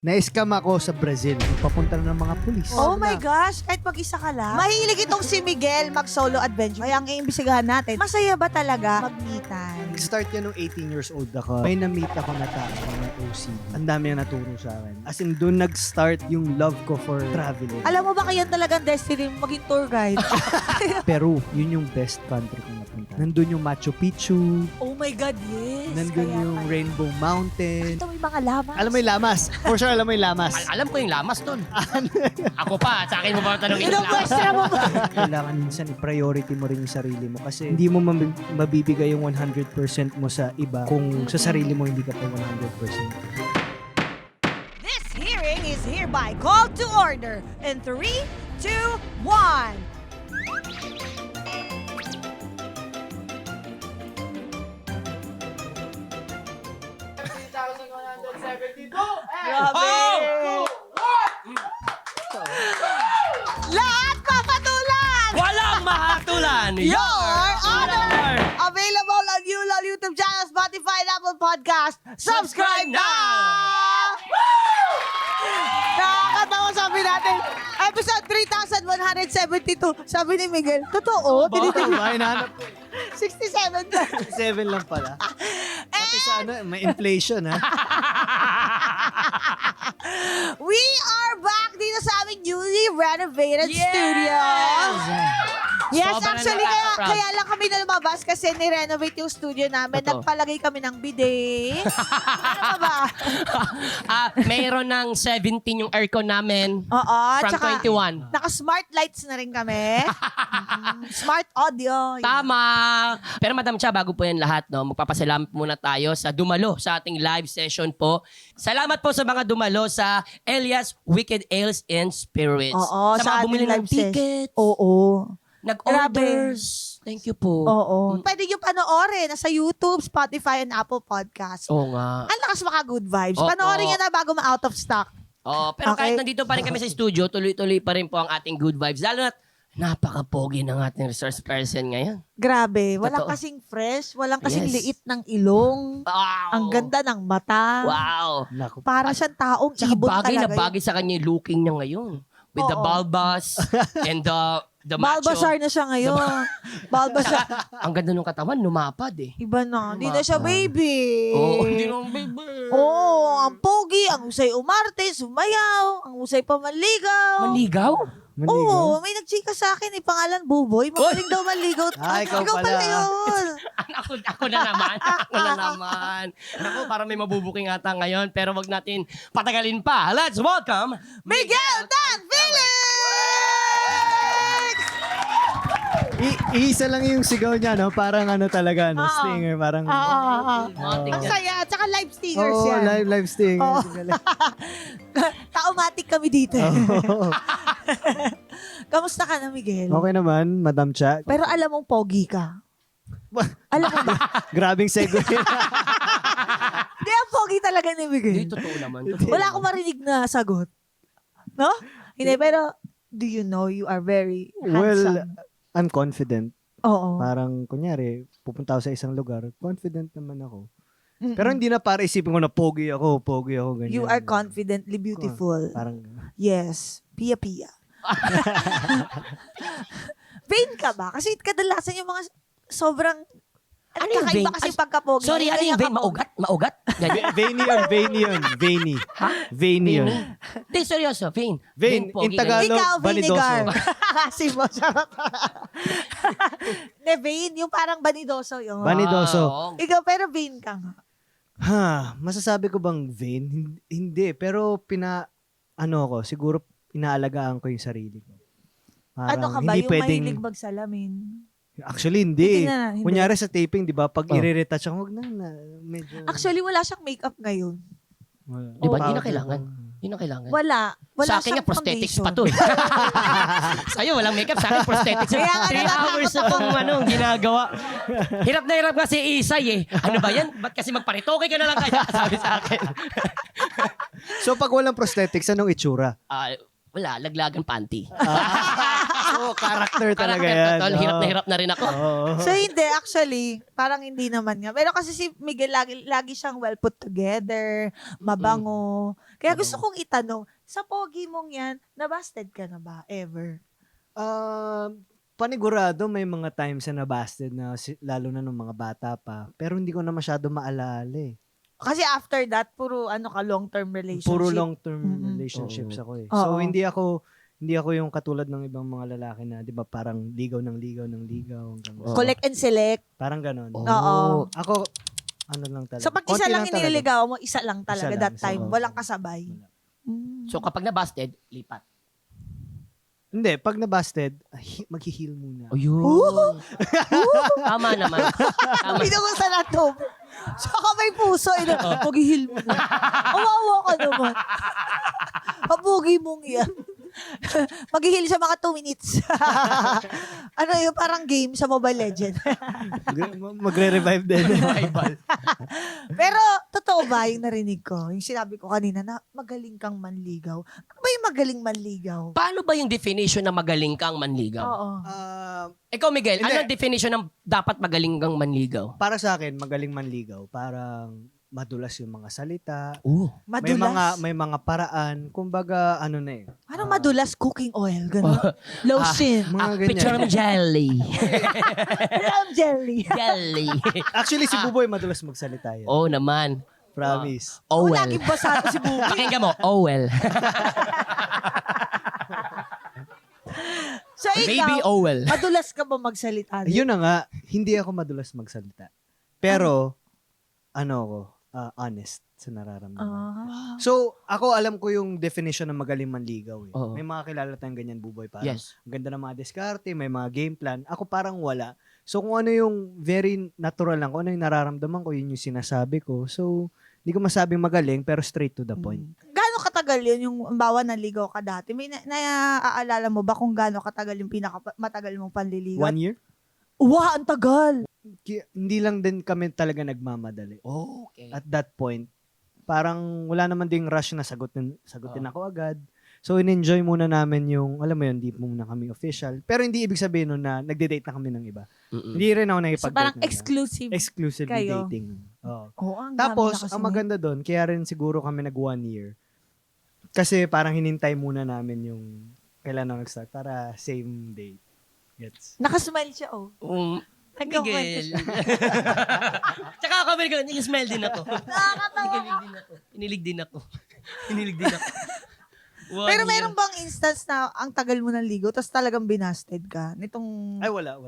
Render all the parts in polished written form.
Na-scam ako sa Brazil. Papunta na ng mga pulis. Oh my gosh, kahit mag-isa ka lang. Mahilig itong si Miguel mag-solo adventure. Kaya ang iimbisigahan natin, masaya ba talaga mag-me-time? Nag-start yan nung 18 years old ako. May na-meet ako na tao ng OC. Ang dami na naturo sa akin. As in, doon nag-start yung love ko for traveling. Alam mo ba kaya talagang destiny mo maging tour guide? Peru, yun yung best country kong napunta. Nandun yung Machu Picchu. Oh my God, yes. Nandun Kaya yung pala. Rainbow Mountain. Ito may mga lamas. Alam mo yung lamas? For sure, alam mo yung lamas. Alam ko yung lamas doon. Ako pa, sa akin mo ba tanongin yung Ilang lamas? question mo ba? Kailangan minsan i-priority mo rin yung sarili mo kasi hindi mo mabibigay yung 100% mo sa iba kung sa sarili mo hindi ka pa 100%. This hearing is hereby called to order in 3, 2, 1. Grabe! Lahat papatulan! Walang mahatulan! Your Honor! Available on YouTube channel, Spotify, and Apple Podcast. Subscribe na! Nakakatawa sabi natin. Episode 3172. Sabi ni Miguel, totoo? Tinitingnan. Ba, hinahanap ko. 67 na. 7 lang pala. Pati sa ano, may inflation ha. We are back dito sa aming newly renovated studio. Yes, Sobrang actually, nakaka-proud. kaya lang kami na lumabas kasi ni-renovate yung studio namin. Totoo. Nagpalagay kami ng bidet. Ano pa ba? Mayroon ng 17 yung aircon namin. Oo, From tsaka 21. naka-smart lights na rin kami. Smart audio. Tama! Pero Madam Cha, bago po yan lahat, no, magpapasalamat muna tayo sa dumalo sa ating live session po. Salamat po sa mga dumalo sa Elias Wicked Ales and Spirits. Oo, sa mga sa bumili ating ng live session. tickets, Oo. nag-orders. Thank you po. Oo. Pwede nyo panoorin. Nasa YouTube, Spotify, and Apple Podcast. Oo nga. Ang lakas maka good vibes. Oo. Panoorin nyo na bago ma-out of stock. Oo, pero Okay. kahit nandito pa rin kami sa studio, tuloy-tuloy pa rin po ang ating good vibes. Lalo na't napaka-pogi ng ating resource person ngayon. Grabe. Walang Totoo. kasing fresh. Walang kasing Yes. liit ng ilong. Wow! Ang ganda ng mata. Wow! Naku. Para siyang taong Tsaka ibon bagay na talaga. bagay sa kanya yung looking niya ngayon. With the Oo. bulbous and the macho. Balbasar na siya ngayon. Balbasar. Ang ganda ng katawan, lumapad eh. Iba na. Hindi na siya baby. Oo, hindi naman baby. Oo, ang pogi, ang usay umarte, sumayaw, ang usay pa manligaw. Manligaw? Oo, may nagchika sa akin, pangalan Buboy. Magaling daw manligaw. Ah, ikaw pala. yun. Ako na naman. Ako na naman. Naku, para may mabubuking ata ngayon. Pero wag natin patagalin pa. Let's welcome Miguel Dan Felix! Iisa lang yung sigaw niya, no? Parang ano talaga, no? Oo. Stinger, parang... Ang saya. Tsaka live stingers Oo, yan. live stinger. Oo. Taumatic kami dito. Oo. Kamusta ka na, Miguel? Okay naman, Madam Cha. Pero alam mong pogi ka. Alam mo ba? Grabing segue. Hindi, ang pogi talaga ni Hindi, Miguel. totoo naman. Wala akong marinig na sagot. No? Hindi, pero do you know you are very Well, handsome? I'm confident. Oo. Parang, kunyari, pupunta ako sa isang lugar, confident naman ako. Mm-mm. Pero hindi na para isipin ko na pogi ako, ganyan. You are confidently beautiful. Parang, Yes. Pia-pia. Vain ka ba? Kasi kadalasan yung mga sobrang Ano yung kakaiba vain? kasi Ay, pagkapogi. Sorry, ano yung Ganyan vein? ka pogi. Maugat? Ganyan. veiny yun. Veiny yun. Hindi, seryoso. Vein. Vein, pogi, in Tagalog, Ikaw, vanidoso. vinegar. Kasi mo, charot. Ne, vain, yung parang banidoso yun. Vanidoso. Oo. Ikaw, pero vain ka nga. Masasabi ko bang vain? Hindi, pero ako, siguro inaalagaan ko yung sarili ko. Parang Ano ka ba? hindi Yung mahilig magsalamin? Actually, hindi. Hindi na, hindi. Kunyari sa taping, di ba, pag i-retouch ako, wag na, medyo... Actually, wala siyang makeup ngayon. wala. Di ba? Hindi na Parang- kailangan. Hindi na kailangan. Wala. Wala Sa akin nga, siyang prosthetics foundation. pa to eh. Sa'yo, walang makeup. Sa akin, prosthetics. Kaya nga 3 hours akong ginagawa. Hirap na hirap nga si Isay eh. Ano ba yan? Ba't kasi magparitoke ka na lang kaya? Sabi sa akin. So, pag walang prosthetics, anong itsura? Wala, laglagan panty. Oo, character talaga Character yan. ko, tol. Hirap Oo. na hirap na rin ako. Oo. So hindi, actually, parang hindi naman nga. Pero kasi si Miguel, lagi siyang well put together, mabango. Kaya gusto kong itanong, sa pogi mong yan, nabasted ka na ba ever? Panigurado may mga times na nabasted na lalo na nung mga bata pa. Pero hindi ko na masyado maalala eh. Kasi after that, puro long-term relationship. Puro long-term Mm-mm. relationships ako eh. Oo. So hindi ako yung katulad ng ibang mga lalaki na 'di ba parang ligaw ng ligaw hanggang Collect and select. parang ganon. Oo. Ako ano lang talaga. So pag isa Konti lang talaga. inililigaw mo, isa lang talaga Isa lang, that isa time. lang. Walang kasabay. Wala. Mm. So kapag nabasted, lipat. Hindi, pag nabasted, mag-heal muna. Ayun. Tama naman. Tama. Hindi ko sa lato. Saka may puso. Mag-heal mo na. Kawawa ka naman. Pabugi mong yan. Mag-heal sa mga 2 minutes. Ano yun? Parang game sa Mobile Legend. Magre-revive din. Pero, totoo ba yung narinig ko? Yung sinabi ko kanina na magaling kang manligaw. Ano ba yung magaling manligaw? Paano ba yung definition ng magaling kang manligaw? Oo. Ikaw, Miguel, Hindi. ano ang definition ng dapat magaling kang manligaw? Para sa akin, magaling manligaw. Parang madulas yung mga salita. Madulas. May mga paraan. Kumbaga, ano na eh. Ano madulas? Cooking oil. Gano'n. Lotion. Mga ganyan. Picture jelly. Ram jelly. Jelly. Actually, si Buboy madulas magsalita yan. Oo naman. Promise. Oh Oh, well. laging basa to si Buboy. Pakinggan mo, oh well. So, Maybe ikaw, oh well. madulas ka ba magsalita? Yun na nga, hindi ako madulas magsalita. Pero, honest sa nararamdaman. Ah. So, ako alam ko yung definition ng magaling manligaw eh. Oo. May mga kilala tayong ganyan, Buboy. Parang, Yes. ang ganda ng mga diskarte, may mga game plan. Ako parang wala. So, kung ano yung very natural lang, kung ano yung nararamdaman ko, yun yung sinasabi ko. So, hindi ko masabing magaling, pero straight to the point. Gaano katagal yun yung bawa naligaw ka dati? May naaalala mo ba kung gaano katagal yung pinakamatagal mong panliligaw? 1 year? Wow, ang tagal! Hindi lang din kami talaga nagmamadali. Oh, okay. At that point, parang wala naman ding rush na sagutin ako agad. So, in-enjoy muna namin yung, alam mo yun, hindi muna kami official. Pero hindi ibig sabihin nun na nagde-date na kami ng iba. Mm-mm. Hindi rin ako So, nakipag-date parang ng iba. exclusive. Exclusively kayo. dating. Oo. Oo, ang dami Tapos, na kasi ang maganda doon, kaya rin siguro kami nag 1 year. Kasi parang hinintay muna namin yung kailan na nag-start para same date. Gets? Nakasmile siya, oh. Nagkakwento Miguel. siya. Tsaka ako, Miguel, nag-smile din ako. Nakakatawa ka. Inilig din ako. Inilig din ako. Pero meron bang instance na ang tagal mo ng ligaw tapos talagang binasted ka? Nitong... Ay, wala.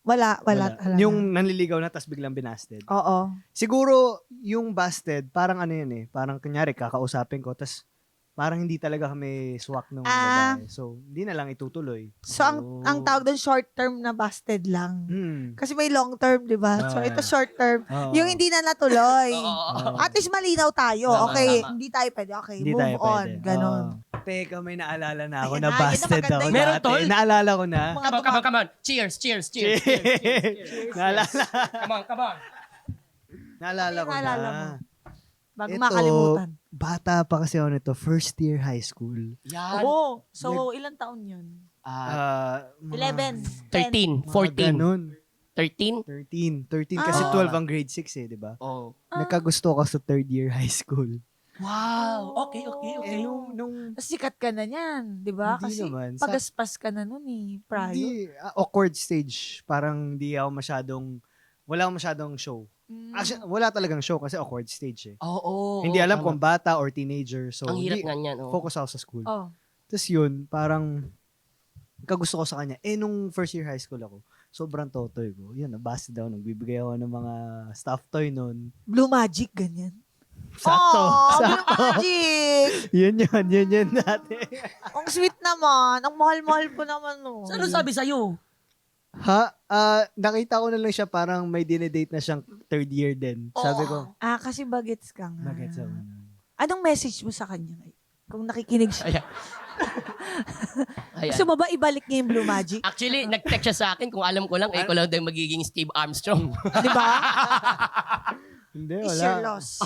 Wala talaga. Yung nanliligaw na tapos biglang binasted. Oo. Siguro, yung busted, parang ano yun eh. Parang kunyari, kakausapin ko, tapos parang hindi talaga kami swak ng babae. So, hindi na lang itutuloy. So, ang tawag doon short term na busted lang. Kasi may long term, di ba? So, Ah. ito short term. Oo. Yung hindi na natuloy. Oo. At least malinaw tayo. Tama, Okay, tama. hindi tayo pwede. Okay, Hindi move tayo on. pwede. Ganon. Teka, may naalala na ako Ayan na na, yun na busted maganda ako yun. Meron, dati. tol? Naalala ko na. Mga Come on. Cheers. Naalala. Come on. Naalala ko Naalala na. mo. Bago Ito, makalimutan. bata pa kasi ako nito. First year high school. Yan. Oo. So, ilang taon yun? Mga 11. 13, mga 14. ganun. 13? 13 kasi Ah. 12 ang grade 6 eh, di ba? Oh. Nagkagusto ko sa third year high school. Wow. Okay. Eh, nung Sikat ka na niyan, di ba? Hindi Kasi naman. pagaspas ka na nun eh, prior. Hindi, awkward stage. Parang wala akong masyadong show. Mm. Actually, wala talagang show kasi awkward stage eh. Oo. Hindi alam kung bata or teenager. So, Ang hirap hindi, nga niyan. Oh. focus ako sa school. Oh. Tapos yun, parang kagusto ko sa kanya. Nung first year high school ako, sobrang totoy ko. Yun, nabasted daw. Nagbibigay ako ng mga stuffed toy nun. Blue Magic, ganyan. Sakto. Oh, Sakto. Blue Magic! Yun dati. Ang sweet naman. Ang mahal-mahal po naman, no. Ano sabi sa'yo? Nakita ko na lang siya parang may dinedate na siyang third year din. Sabi ko, Kasi bagets ka nga. bakit sa Anong message mo sa kanya? Kung nakikinig siya. Ayan. Gusto mo ba ibalik niya yung Blue Magic? Actually, nag-text siya sa akin. Kung alam ko lang, ko lang daw magiging Steve Armstrong. Di ba? Hindi, It's your wala. loss.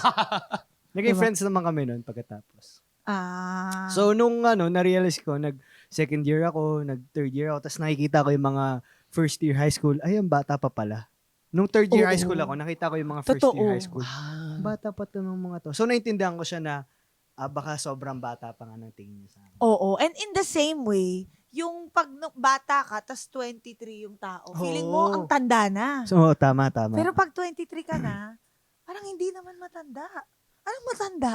Naging Diba? friends naman kami noon pagkatapos. Ah. So, nung na-realize ko, second year ako, nag-third year ako, tapos nakikita ko yung mga first year high school, ay, ang bata pa pala. Nung third year Oo. high school ako, nakita ko yung mga first year Totoo. high school. Bata pa to ng mga to. So, naintindihan ko siya na baka sobrang bata pa nga ng tingin niya sa akin. Oo. And in the same way, yung pag bata ka, tas 23 yung tao, feeling mo Oo. ang tanda na. So, tama. Pero pag 23 ka na, parang hindi naman matanda. Anong matanda?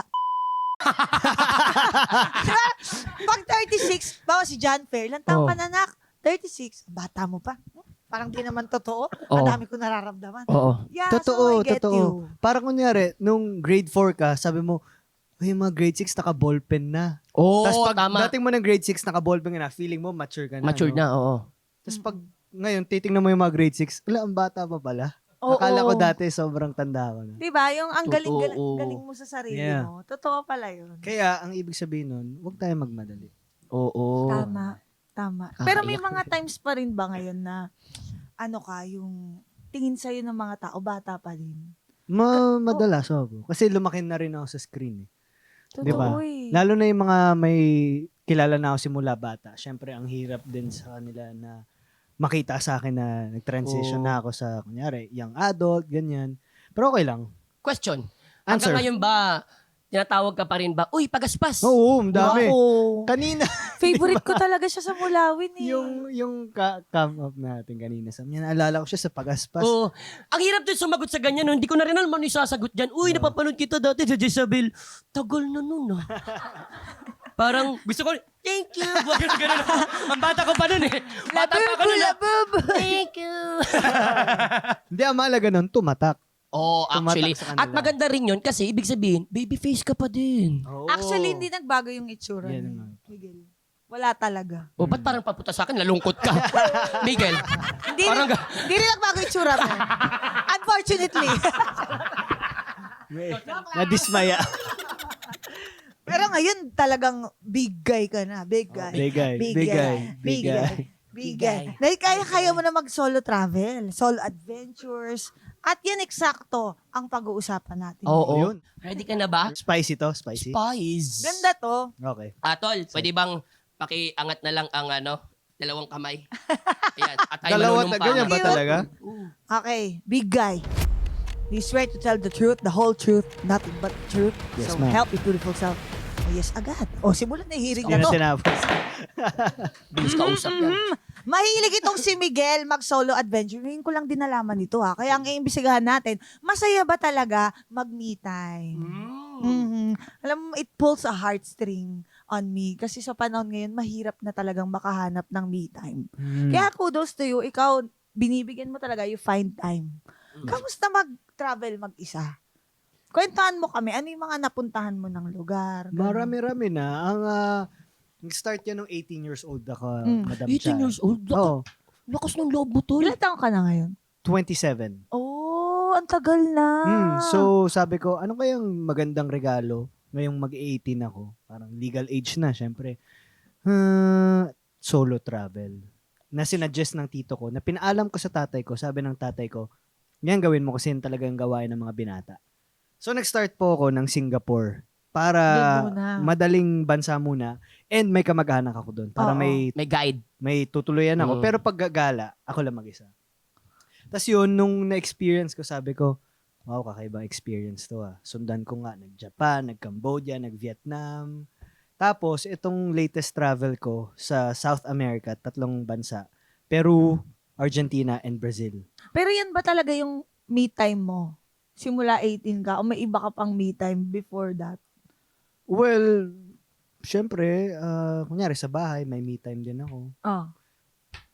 Diba? Pag 36, bawa si John Fair, ilang taong Oh. ka na, nak? 36, bata mo pa. Parang di naman totoo. Oo. Ang dami ko nararamdaman. Oo. Yeah, so Totoo, I get totoo. you. Parang kunyari, nung grade 4 ka, sabi mo, ay, mga grade 6, naka-ballpen na. Oo, Tapos pag tama. dating mo ng grade 6, naka-ballpen ka na, feeling mo mature ka na. Matured no? na, oo. Tapos pag ngayon, titingnan mo yung mga grade 6, wala, ang bata pa pala. Oo. Akala ko dati sobrang tanda ko na. Diba? Yung ang galing, Totoo. galing mo sa sarili Yeah. mo. Totoo pala yun. Kaya, ang ibig sabihin nun, huwag tayo magmadali. Oo. Tama. Tama. Kakaiyak Pero may yun. mga times pa rin ba ngayon na yung tingin sa'yo ng mga tao, bata pa din? Madalas ako. Kasi lumaki na rin ako sa screen. Totoo Di ba? eh. Lalo na yung mga may kilala na ako simula bata. Siyempre, ang hirap din sa kanila na makita sa akin na nag-transition Oo. na ako sa, kunyari, young adult, ganyan. Pero okay lang. Question. Answer. Hanggang ngayon ba, tinatawag ka pa rin ba, uy, pagaspas? Oo, ang dami. Wow. Kanina, Favorite ko talaga siya sa Mulawin eh. yung come up natin kanina. Sabi niya, naalala ko siya sa pagaspas. Oo. Ang hirap din sumagot sa ganyan. No? Hindi ko na rin alam ano yung sasagot dyan. Uy, napapanood kita dati sa Jezabel. Tagal na nun ah. Parang gusto ko, thank you. Ganun. Ang bata ko pa nun eh. Bata pa ako nun. Labab. Thank you. Hindi, ang mahalaga nun, tumatak. Oh, Tumatak actually. sa kanila. At maganda rin yun kasi ibig sabihin, baby face ka pa din. Oo. Actually, hindi nagbago yung itsura Yan ni nga. Miguel. Wala talaga. O, ba't parang papunta sa akin? Nalungkot ka. Miguel. Hindi, Parang hindi rin nagbago yung itsura mo. Unfortunately. Nadismaya. Pero ngayon, talagang big guy ka na. Big guy. Big guy. Big Big guy. guy. Big guy. Big guy. Dahil kaya mo na mag-solo travel, solo adventures, at yan eksakto ang pag-uusapan natin. Oo. Yun. Ready ka na ba? Spicy to, spicy. Spice. Ganda to. Okay. Tol, pwede bang pakiangat na lang ang dalawang kamay? Ayan. At tayo Dalawa, manunumpa. ganyan ba Cute. talaga? Okay, big guy. Do you swear to tell the truth, the whole truth, nothing but the truth? Yes, So ma'am. help your beautiful self. Oh, yes, agad. O, simulan na hiring Yun na ang to. tinapos. Bilis kausap yan. Mahilig itong si Miguel mag-solo adventure. Ngayon ko lang din nalaman ito ha. Kaya ang iimbestigahan natin, masaya ba talaga mag-me time? Mhm. Alam mo, it pulls a heartstring on me. Kasi sa panahon ngayon, mahirap na talagang makahanap ng me time. Kaya kudos to you. Ikaw, binibigyan mo talaga, you find time. Kamusta mag-travel mag-isa? Kwentuhan mo kami, ano yung mga napuntahan mo ng lugar? Ganun. Marami-rami na. Ang nag-start yan nung 18 years old ako, Madam 18 Cha. years old? Oo, Lakas ng loob mo, Tol. Ilan taong ka na ngayon? 27. Oh, ang tagal na. So, sabi ko, ano kayang magandang regalo ngayong mag-18 ako? Parang legal age na, syempre. Solo travel. Na sinadjust ng tito ko, na pinaalam ko sa tatay ko, sabi ng tatay ko, yan gawin mo kasi yun talagang gawain ng mga binata. So, nag-start po ako ng Singapore para Doon muna. madaling bansa muna and may kamag-anak ako doon para Oo. May guide. may tutuluyan ako. Mm. Pero pag gagala, ako lang mag-isa. Tapos yun, nung na-experience ko, sabi ko, wow, kakaibang experience to ah. Sundan ko nga, nag-Japan, nag-Cambodia, nag-Vietnam. Tapos, itong latest travel ko sa South America, 3 bansa. Peru, Argentina, and Brazil. Pero yan ba talaga yung me time mo? Simula 18 ka o may iba ka pang me time before that? Well, syempre, kunyari sa bahay, may me time din ako. Oh,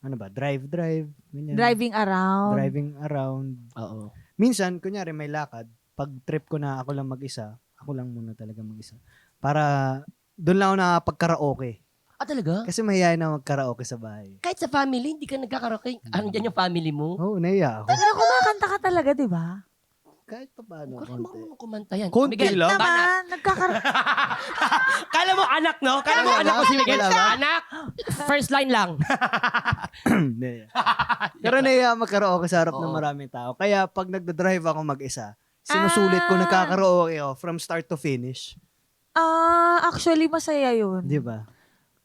Ano ba? Drive. Ganyan. driving around. Driving around. Oo. Minsan, kunyari may lakad, pag trip ko na ako lang mag-isa, ako lang muna talaga mag-isa. Para doon lang ako nakapag-karaoke. Ah, talaga? Kasi mahihayin na mag-karaoke sa bahay. Kahit sa family, hindi ka nagkakaraoke. Ano dyan yung family mo? Oo, nahiya ako. Pero kumakanta ka talaga, di ba? Kahit pa paano, Huwag ka konti. marunong kumanta yan. Konti Miguel, lang. banat. Naman, Kala mo anak, no? Kala mo Wala anak ba? ko si Miguel. Wala ba? Anak, first line lang. Nahiya. Pero nahiya mag-karaoke sa harap ng Oo. maraming tao. Kaya pag nagda-drive ako mag-isa, sinusulit ko nagkakaraoke ako from start to finish. actually masaya yun. Di ba?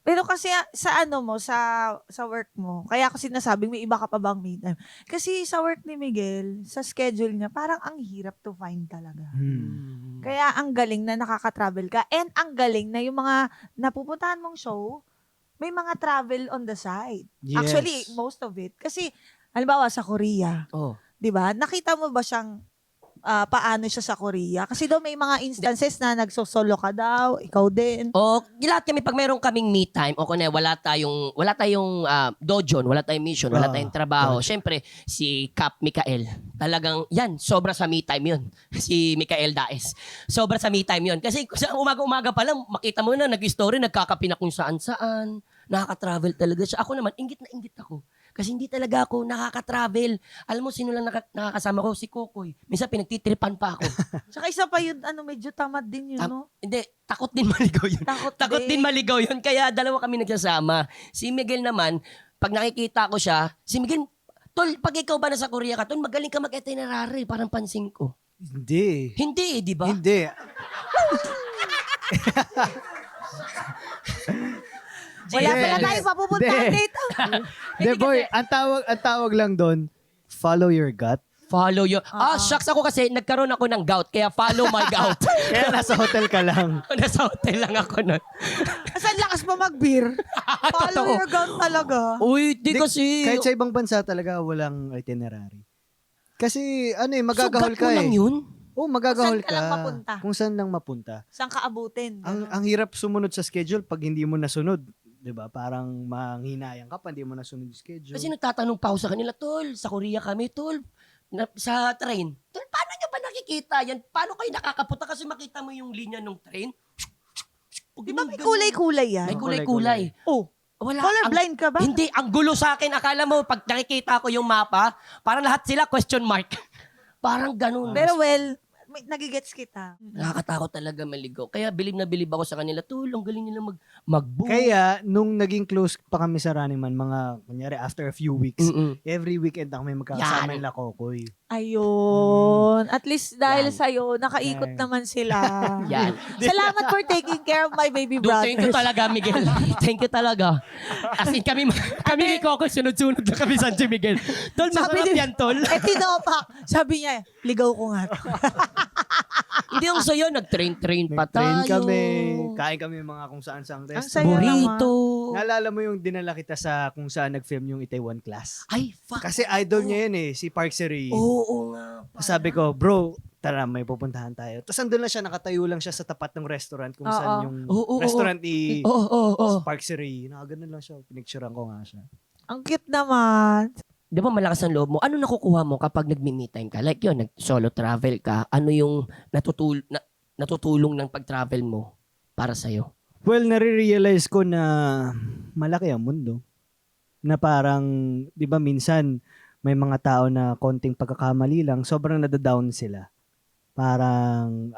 Pero kasi sa ano mo, sa work mo, kaya ako sinasabing may iba ka pa bang me time. Kasi sa work ni Miguel, sa schedule niya, parang ang hirap to find talaga. Kaya ang galing na nakaka-travel ka. And ang galing na yung mga napupuntahan mong show, may mga travel on the side. Yes. Actually, most of it. Kasi, halimbawa sa Korea, Oh. 'di ba? Nakita mo ba siyang paano siya sa Korea? Kasi daw may mga instances na nagsosolo ka daw, ikaw din. O, lahat kami, pag mayroon kaming me time, o kung wala tayong dojon, wala tayong mission, wala tayong trabaho. Siyempre, si Cap Mikael, talagang, yan, sobra sa me time yun. Si Mikael Daes. Sobra sa me time yun. Kasi sa umaga-umaga pa lang, makita mo na, nag-story, nagkakape na kung saan-saan. Nakaka-travel talaga siya. Ako naman, inggit na inggit ako. Kasi hindi talaga ako nakaka-travel. Alam mo, sino lang nakakasama ko? Si Kokoy. Minsan pinagtitripan pa ako. Tsaka isa pa yun, medyo tamad din yun, no? Hindi, takot din maligaw yun. Takot din maligaw yun. Kaya dalawa kami nagsasama. Si Miguel naman, pag nakikita ko siya, si Miguel, tol, pag ikaw ba nasa Korea ka, tol, magaling ka mag-itinerary. Parang pansin ko. Hindi. Hindi, di ba? Hindi. Wala pala tayo papupuntahan Hindi. dito. Hindi, boy. Ang tawag lang doon, follow your gut. Follow you. Shucks ako kasi nagkaroon ako ng gout, kaya follow my gout. Kaya nasa hotel ka lang. Nasa hotel lang ako nun. Saan lakas pa mag-beer? Follow Totoo. your gun talaga. Uy, di kasi... Kahit sa ibang bansa talaga, walang itinerary. Kasi, magagahol Sugat ka mo lang yun? Oo, magagahol Kung saan ka lang mapunta. Kung saan lang mapunta. Saan ka abutin? Ang hirap sumunod sa schedule pag hindi mo nasunod. 'Di ba? Parang manghinayang ka pa, hindi mo nasunod yung schedule. Kasi nagtatanong pa ako sa kanila, tol, sa Korea kami, tol, sa train. Tol, paano nyo ba nakikita yan? Paano kayo nakakapunta? Kasi makita mo yung linya ng train. Di ba may kulay-kulay yan? May kulay-kulay. Oh, Wala. colorblind ka ba? Hindi, ang gulo sa akin. Akala mo, pag nakikita ko yung mapa, parang lahat sila question mark. Parang ganun. Pero nagigets kita. Nakakatakot talaga maligaw. Kaya bilib na bilib ako sa kanila. Tol, ang galing nila mag-book. Kaya, nung naging close pa kami sa Running Man, kunyari, after a few weeks, every weekend na kami magkakasama Yan. nila Kokoy. Ayun. At least dahil Yan. sa'yo, nakaikot Yan. naman sila. Yan. Salamat for taking care of my baby Dude, brother. thank you talaga, Miguel. Thank you talaga. As in, kami ni Coco, sunod-sunod na kami sa Miguel. Tol, masarap yan, tol. Tinopak. Sabi niya, ligaw ko nga. Hindi yung sa'yo, nag-train pa Train tayo. kami, kain kami mga kung saan-saan Ang restaurant. saya Burrito. Naalala mo yung dinala kita sa kung saan nag-film yung Itaewon Class? Ay, fuck. Kasi idol niya yun si Park Seri. Oo nga. Sabi ko, bro, tara, may pupuntahan tayo. Tapos andun lang siya, nakatayo lang siya sa tapat ng restaurant kung saan yung Oo. restaurant ni Oo. Park Seri. Nakaganon lang siya. Pinicturean ko nga siya. Ang cute naman. Di ba malakas ang loob mo? Ano nakukuha mo kapag nag-me time ka? Like yun, nag-solo travel ka. Ano yung natutulong ng pag-travel mo para sa'yo? Well, nare-realize ko na malaki ang mundo. Na parang, di ba minsan, may mga tao na konting pagkakamali lang, sobrang nadadown sila. Parang,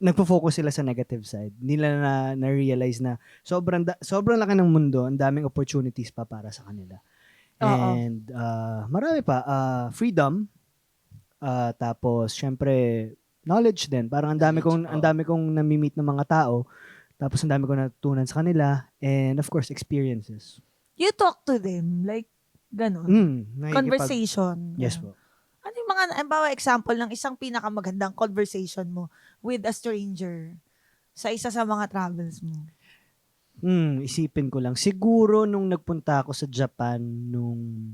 nagpo-focus sila sa negative side. Hindi nila na-realize na sobrang laki ng mundo, ang daming opportunities pa para sa kanila. And marami pa. Freedom. Tapos, syempre, knowledge din. Parang ang dami kong nami-meet ng mga tao. Tapos, ang dami kong natutunan sa kanila. And, of course, experiences. You talk to them, like, ganun. Conversation. Yes po. Ano yung mga, example ng isang pinakamagandang conversation mo with a stranger sa isa sa mga travels mo? Isipin ko lang. Siguro nung nagpunta ako sa Japan nung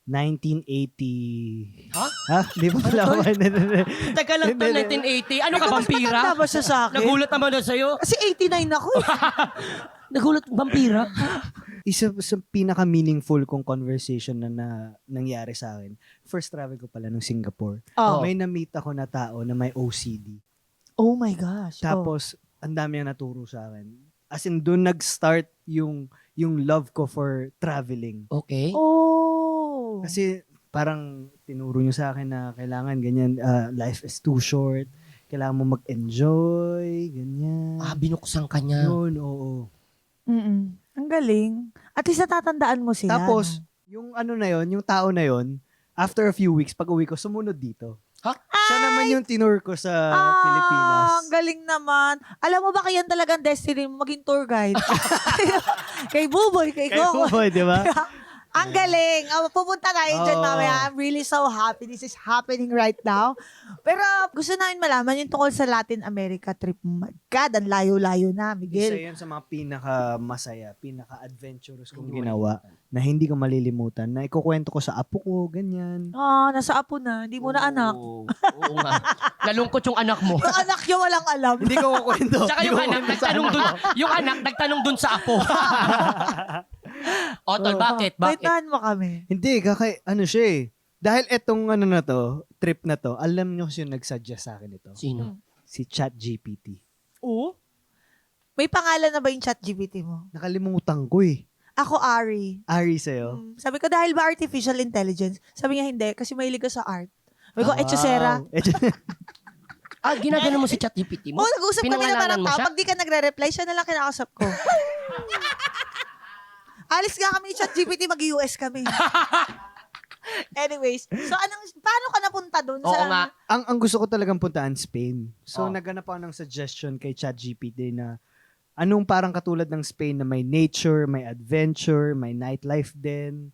1980. Ha? Di ba pala? Teka lang to, 1980. Ano ka, vampira? Matanda ba siya sa akin? Nagulat naman na sa'yo. Kasi 89 ako. Nagulat, vampira? Isa sa pinaka-meaningful kong conversation na nangyari sa akin. First travel ko pala nung Singapore. Oh. May na-meet ako na tao na may OCD. Oh my gosh. Tapos, ang dami ang naturo sa akin. As in, doon nag-start yung love ko for traveling. Okay. Oh. Kasi parang tinuro nyo sa akin na kailangan ganyan, life is too short. Kailangan mo mag-enjoy, ganyan. Binuksan ka niya. Yun, oo. Ang galing. At least natatandaan mo sila. Tapos, no? yung ano na yon, yung tao na yon, after a few weeks, pag uwi ko, sumunod dito. Siya naman yung tinur ko sa Pilipinas. Ang galing naman. Alam mo ba kaya talagang destiny mo maging tour guide? Kay Buboy, kay Kaya Coco. po, di ba? Ang galing. Pupunta tayo dyan Oo. mamaya. I'm really so happy. This is happening right now. Pero gusto namin malaman yung tungkol sa Latin America trip mo. My God, ang layo-layo na, Isa Miguel. yan sa mga pinaka-masaya, pinaka-adventurous kong ginawa na hindi ko malilimutan, na ikukwento ko sa apo ko, ganyan. Nasa apo na. Hindi mo na anak. Oo nga. Nalungkot yung anak mo. Yung anak niya walang alam. Hindi ko kukwento. Tsaka Hindi yung ko anak, kukwento sa nagtanong anak dun, ko. yung anak, nagtanong dun sa apo. O, tol, bakit? Bakit? Baitahan mo kami. Hindi, ano siya eh. Dahil etong ano na to, trip na to, alam nyo yung nag-suggest sa akin ito. Sino? Si ChatGPT. Oo? May pangalan na ba yung chat GPT mo? Nakalimutan ko eh. Ako, Ari. Ari sa'yo. Sabi ko, dahil ba artificial intelligence? Sabi niya, hindi. Kasi mahilig ka sa art. Sabi ko, Echosera. Ginagano mo si ChatGPT mo? Oo, nag-usap kami na Pinangalanan parang mo tao. siya? Pag di ka nagre-reply, siya na lang kinakausap ko. Alis nga kami ni ChatGPT, mag-US kami. Anyways, so paano ka napunta doon Oo sa... nga. ang gusto ko talagang puntaan Spain. So Oh. naghanap ako ng suggestion kay ChatGPT na anong parang katulad ng Spain na may nature, may adventure, may nightlife din,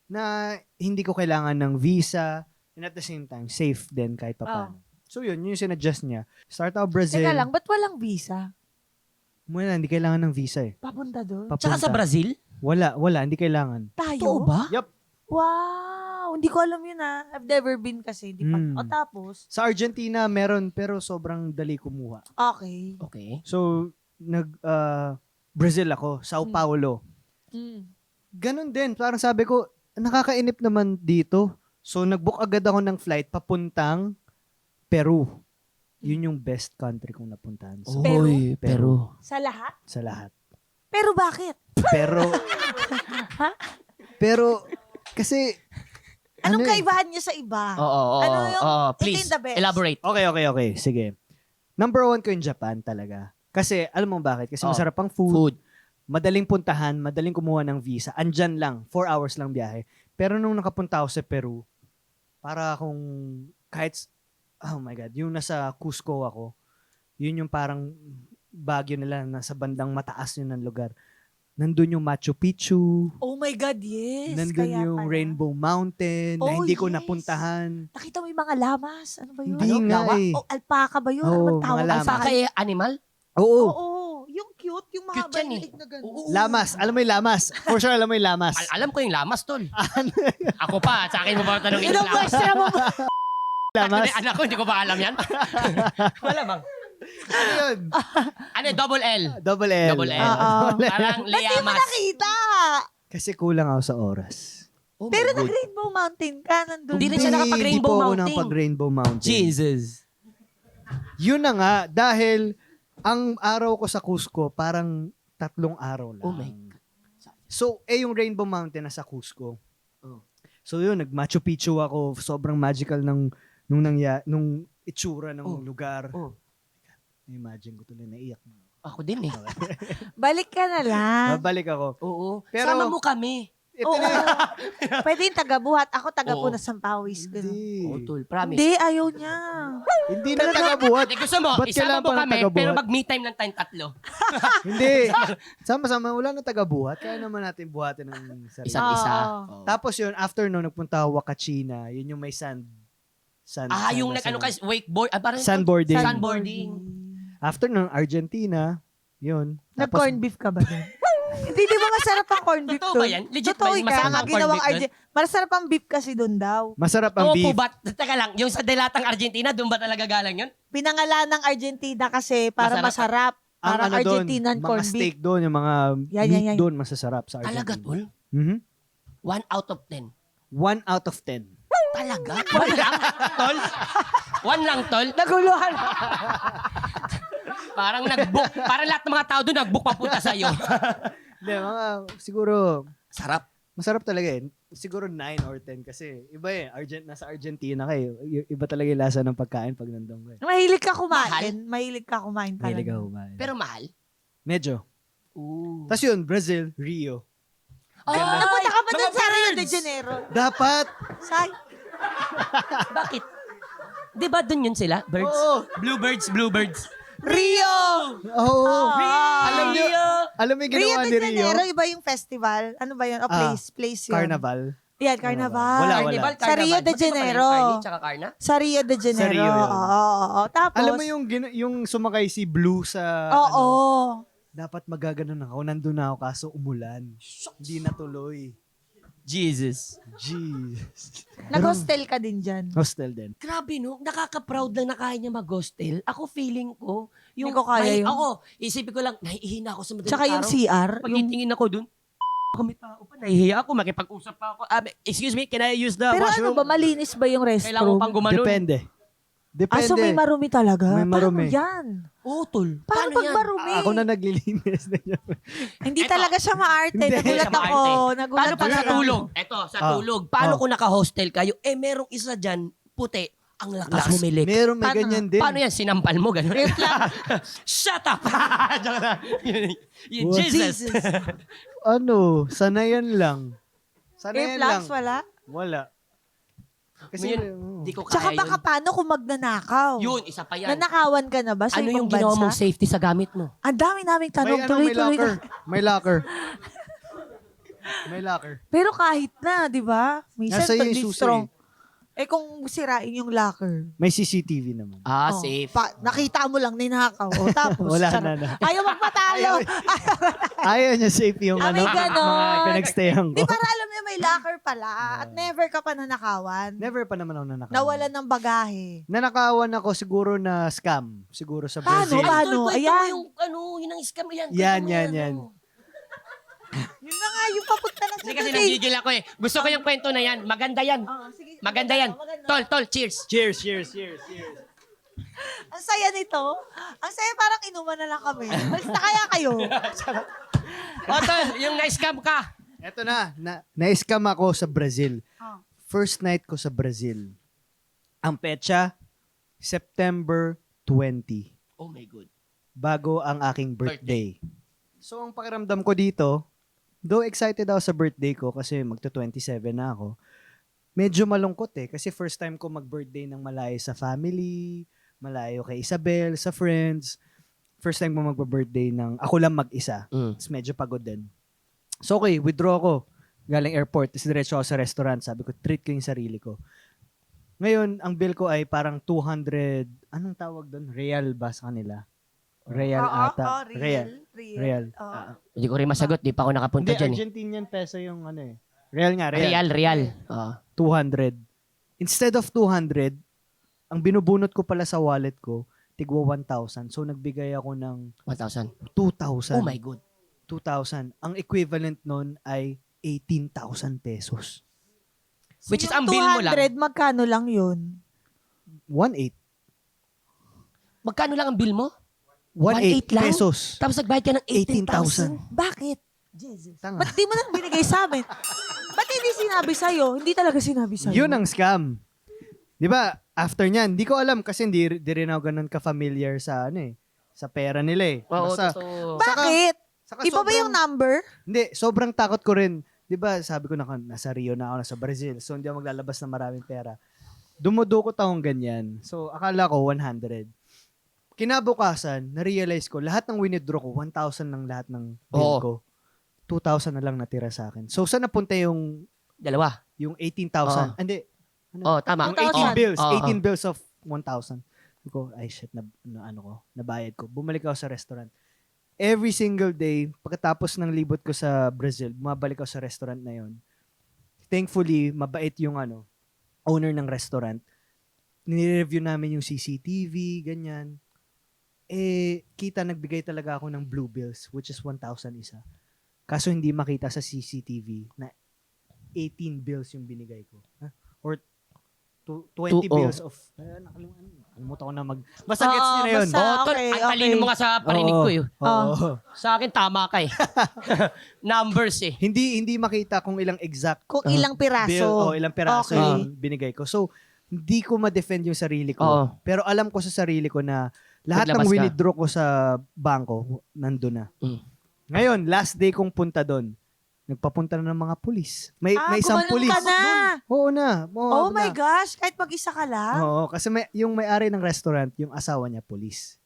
na hindi ko kailangan ng visa, and at the same time, safe din kahit papaano. So yun yung sinuggest niya. Start out Brazil. Teka lang, ba't walang visa? Muna, hindi kailangan ng visa eh. Papunta doon? Tsaka sa Brazil? Wala, hindi kailangan. Tayo? Totoo ba? Yup. Wow! Hindi ko alam yun ah. I've never been kasi. Hindi pa. O tapos? Sa Argentina meron pero sobrang dali kumuha. Okay. Okay. So Brazil ako, Sao Paulo. Ganon din, parang sabi ko, nakakainip naman dito. So nag-book agad ako ng flight papuntang Peru. Yun yung best country kong napuntahan sa, Oy, pero. Sa lahat? sa lahat. Pero bakit? Pero pero kasi Anong ano eh? kaibahan niya sa iba? Oo, Ano yung- please, ito yung the best. elaborate. Okay. Sige. Number 1 ko yung Japan talaga. Kasi, alam mo bakit? Kasi Oh. masarap ang Food. madaling puntahan, madaling kumuha ng visa. Andyan lang, 4 hours lang biyahe. Pero nung nakapunta ako sa Peru, para akong kahit, oh my God, yung nasa Cusco ako, yun yung parang Baguio nila, nasa bandang mataas yun ng lugar. Nandun yung Machu Picchu, Oh my God, yes. nandun Kaya yung pala. Rainbow Mountain, na Oh, hindi ko yes. napuntahan. Nakita mo yung mga lamas? Ano ba yun? Hindi nga Lawa? eh. Oh, alpaca ba yun? Oo, Ano bang tawag? mga lamas. Alpaca eh, animal? Oo. Oo. Yung cute, yung mga Cute yan eh. na gano'n. Oo. Lamas. Alam mo yung lamas. For sure, alam mo yung lamas. Alam ko yung lamas, tol. Ako pa, sa akin mo ba tanongin yung Ilang lamas? question mo ba? Lamas. Hindi, anak ko, hindi ko ba alam yan? Malamang. Ano yun? Ano, double L. Double L. Double L. Oo. Parang Ba't di mo leamas. nakita? Kasi kulang ako sa oras. Oh my Pero God. nag-Rainbow Mountain ka, nandun. Hindi rin siya nakapag-Rainbow Hindi po ako Mountain. nakapag-Rainbow Mountain. Jesus. Yun na nga, dahil ang araw ko sa Cusco, parang 3 araw lang. Oh my So, yung Rainbow Mountain nasa Cusco. Oh. So yun, nag-Machu Picchu ako. Sobrang magical nung itsura ng lugar. Oh. Imagine ko tuloy, naiyak na. Ako din eh. Balik ka na lang. Babalik ako. Oo. Pero- Sama mo kami. Ito Oo. na. Pwede yung taga-buhat. Ako taga-punas Oo. ng pawis. Ganun. Hindi. Oo, tol. Promise. Hindi, ayaw niya. Hindi na taga-buhat. Hindi, gusto mo, Ba't isama kailangan mo pa ng kami, taga-buhat? pero mag-me time lang tayong tatlo. Hindi. Sama-sama, wala na taga-buhat. Kaya naman natin buhatin ng sarili. Isa't isa. Oo. Oo. Tapos yun, after no, nagpunta ako Wakachina. Yun yung may sand. Yung nag-ano ka, wakeboard. Parang Sandboarding. Sandboarding. After no, Argentina. Yun. Nag-corn beef ka ba doon? Hindi, di ba masarap ang corn beef Totoo doon? ba yan? Legit Totoo ba yun? ka, Masarap nga ang corn ginawang beef doon? Masarap ang beef kasi doon daw. Masarap ang Oo beef. po ba? Teka lang, yung sa Delatang Argentina, doon ba talaga galang yun? Pinangalan ng Argentina kasi para masarap. Ang Parang ano doon, Argentinian mga corn beef. steak doon, yung mga Yan, meat yan. doon, masasarap sa Argentina. Talaga, tol? Mhm. 1 out of 10. 1 out of 10. Talaga? 1 lang, tol? 1 lang, tol? Naguluhan. Parang nag-book. Parang lahat ng mga tao doon nag-book papunta sa'yo. Hindi, mga siguro, Sarap. masarap talaga eh. Siguro 9 or 10 kasi iba eh. Nasa Argentina kayo. Iba talaga yung lasa ng pagkain pag nandun ko eh. Mahilig ka kumain. Mahilig ka kumain talaga. Mahilig ako kumain. Pero mahal. Medyo. Ooh. Tapos yun, Brazil, Rio. Napunta ka pa mga doon sa Rio de birds. Janeiro. Dapat, Say. Bakit? Di ba dun yun sila? Birds? Oo. Bluebirds. Rio! Oo. Alam niyo, Rio! alam mo yung Rio ginawa de ni Rio? Janeiro, iba yung festival. Ano ba yun? O place yun. Carnival. Yan, Carnival. Wala. Carnival, Sa Rio de Ba't di ba pala Janeiro. yung Carni tsaka Carna? Sa Rio de Janeiro. Sa Rio yun. Oo. Tapos, Alam mo yung sumakay si Blue sa Oo. dapat magaganon ako. Nandun na ako kaso umulan. Hindi natuloy. Jesus. Jeez. Nag-hostel ka din dyan. Hostel din. Grabe no, nakaka-proud lang na kaya niya mag-hostel. Ako feeling ko, Hindi ko kaya yun. Ako, isipin ko lang, nahihina ako sa madaling Tsaka yung araw. CR. Pag Yung, titingin ako dun, ako may tao pa, nahihiya ako, makipag-usap pa ako. Excuse me, can I use the pero ano washroom? ba, malinis ba yung Kailangan ko restroom? pang gumanon. Depende. Depende. So may marumi talaga? May marumi. Paano yan? Oo, tol. Paano pag marumi? Ako na naglilinis na yun. Hindi Eto. talaga siya maarte. Hindi. Nagulat Siya ako. maarte. Nagulat Paano pag sa talaga. tulog? Eto, sa tulog. Paano kung naka-hostel kayo? Merong isa dyan, puti, ang lakas humilik. Meron may Paano? ganyan din. Paano yan? Sinampal mo, gano'n? Shut up! Joke lang. What? Jesus. Sanayan lang. Sanayan lang. Earplugs, wala? Wala. Kasi, Hindi ko kaya Tsaka yun. baka paano kung magnanakaw? Yun, isa pa yan. Nanakawan ka na ba sa Ano yung ibang ginawa bansa? mong safety sa gamit mo? Ang dami naming may, tanong. may Tuloy-tuloy locker. na. May locker. May locker. Pero kahit na, di ba? Minsan, Nasa yung di susi. strong. Eh kung sirain yung locker, May CCTV naman. oh, Safe. nakita mo lang ninakaw. O tapos, Wala charot. na. Ayaw magpatalo. Ayaw niya safe yung May ganon. mga pinagstayan Di ko. para alam niya may locker pala at never ka pa nanakawan. Never pa naman ako nanakawan. Nawalan ng bagahe. Nanakawan ako siguro na scam. Siguro sa Paano? Brazil. Paano? Tol, kwento mo Ayan. yung, yun ang scam. Yan. Yan, kwento mo yan. Yun na nga, yung papunta na Hindi kasi nagigil ako eh. Gusto ko yung kwento na yan. Maganda yan. Sige, Maganda yan. Tol, cheers. Cheers. Ang saya nito. Ang saya parang inuman na lang kami. Basta kaya kayo. O tol, yung na-scam ka. Eto na-scam ako sa Brazil. Ah. First night ko sa Brazil. Ang petsa, September 20. Oh my God. Bago ang aking birthday. So, ang pakiramdam ko dito, though excited ako sa birthday ko kasi magto-27 na ako, medyo malungkot kasi first time ko mag-birthday ng malayo sa family, malayo kay Isabel, sa friends. First time ko mag-birthday ng ako lang mag-isa. Tapos medyo pagod din. So okay, withdraw ko. Galing airport, tapos diretso ako sa restaurant. Sabi ko, treat ko yung sarili ko. Ngayon, ang bill ko ay parang 200, anong tawag doon? Real ba sa kanila? Real ata. Real. Oo. Hindi ko rin masagot. Di pa ako nakapunta Hindi, dyan eh. Argentinian peso yung Real nga, real. Real. 200. Instead of 200, ang binubunot ko pala sa wallet ko, tigwa 1,000. So, nagbigay ako ng 1,000. 2,000. Oh my God. 2,000. Ang equivalent nun ay 18,000 pesos. Which is yung ang bill mo lang. 200, magkano lang yun? 1,800. Magkano lang ang bill mo? 1,800 lang? pesos. Tapos nagbayad ka ng 18,000. 18,000. Bakit? Jesus. Tanga. Ba't di mo na binigay sa amin? Ba't hindi sinabi sa'yo? Hindi talaga sinabi sa'yo. Yun ang scam. Di ba? After nyan, hindi ko alam kasi di rin ako ganun ka-familiar sa sa pera nila Oo, Basta, totoo. Bakit? saka Iba ba yung number? Hindi, sobrang takot ko rin. 'Di ba? Sabi ko nasa Rio na ako, nasa Brazil. So hindi ako maglalabas ng maraming pera. Dumudukot akong ganyan. So akala ko 100. Kinabukasan, na-realize ko lahat ng winidraw ko, 1,000 lang lahat ng bill Oo. ko. 2,000 na lang natira sa akin. So saan napunta yung Dalawa. 18,000? Oo. Hindi. Oh, tama. Yung 18 bills. Oo. 18 bills of 1,000. Sabi ko, ay shit, nabayad ko. Bumalik ako sa restaurant. Every single day, pagkatapos ng libot ko sa Brazil, bumabalik ako sa restaurant na yon. Thankfully, mabait yung owner ng restaurant. Nire-review namin yung CCTV, ganyan. Kita nagbigay talaga ako ng blue bills, which is 1,000 isa. Kaso hindi makita sa CCTV na 18 bills yung binigay ko. Or 20 bills of... Nakalimutan ko na basta gets nyo na yun. basta. Oh, tol, Okay, ang talino mo nga sa parinig ko eh. Oo. Sa akin, tama ka eh. Numbers eh. Hindi makita kung ilang exact Kung ilang piraso. bill o ilang peraso Okay. yung binigay ko. So, hindi ko ma-defend yung sarili ko. Oo. Pero alam ko sa sarili ko na lahat ng Naglabas ka. winidraw ko sa bangko, nandun na. Mm. Ngayon, last day kong punta doon, nagpapunta na ng mga pulis. May isang gumanon pulis. ka na. Oo na. Oh Oo my na. gosh, kahit mag-isa ka lang. Oo, kasi yung may-ari ng restaurant, yung asawa niya pulis.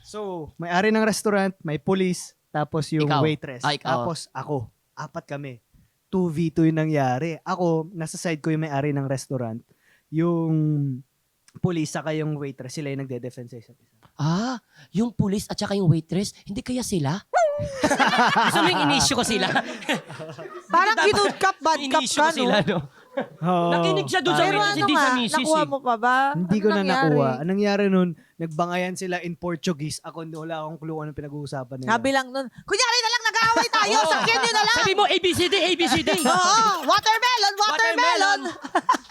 So, may-ari ng restaurant, may pulis, tapos yung Ikaw. waitress. Ikaw. Tapos ako. 4 kami. 2v2 yung nangyari. Ako, nasa side ko yung may-ari ng restaurant. Yung pulis saka yung waitress, sila yung nagde-defend sa isa't isa. Yung police at saka yung waitress, hindi kaya sila? Gusto mo yung inisyo ko sila? Parang good cup, bad cup Inisyo ka, ko sila, no? Oo. Nakinig siya doon sa Pero waitress, ano hindi nga, sa misis. nakuha mo pa ba? Hindi Ano ko na nangyari? nakuha. Anong nangyari nun, nagbangayan sila in Portuguese. Ako, wala akong clue anong pinag-uusapan nila. Sabi lang nun, kunyari na lang nag-aaway tayo, Oo. sakyan nyo na lang. Sabi mo, ABCD, ABCD. Oo, watermelon, watermelon.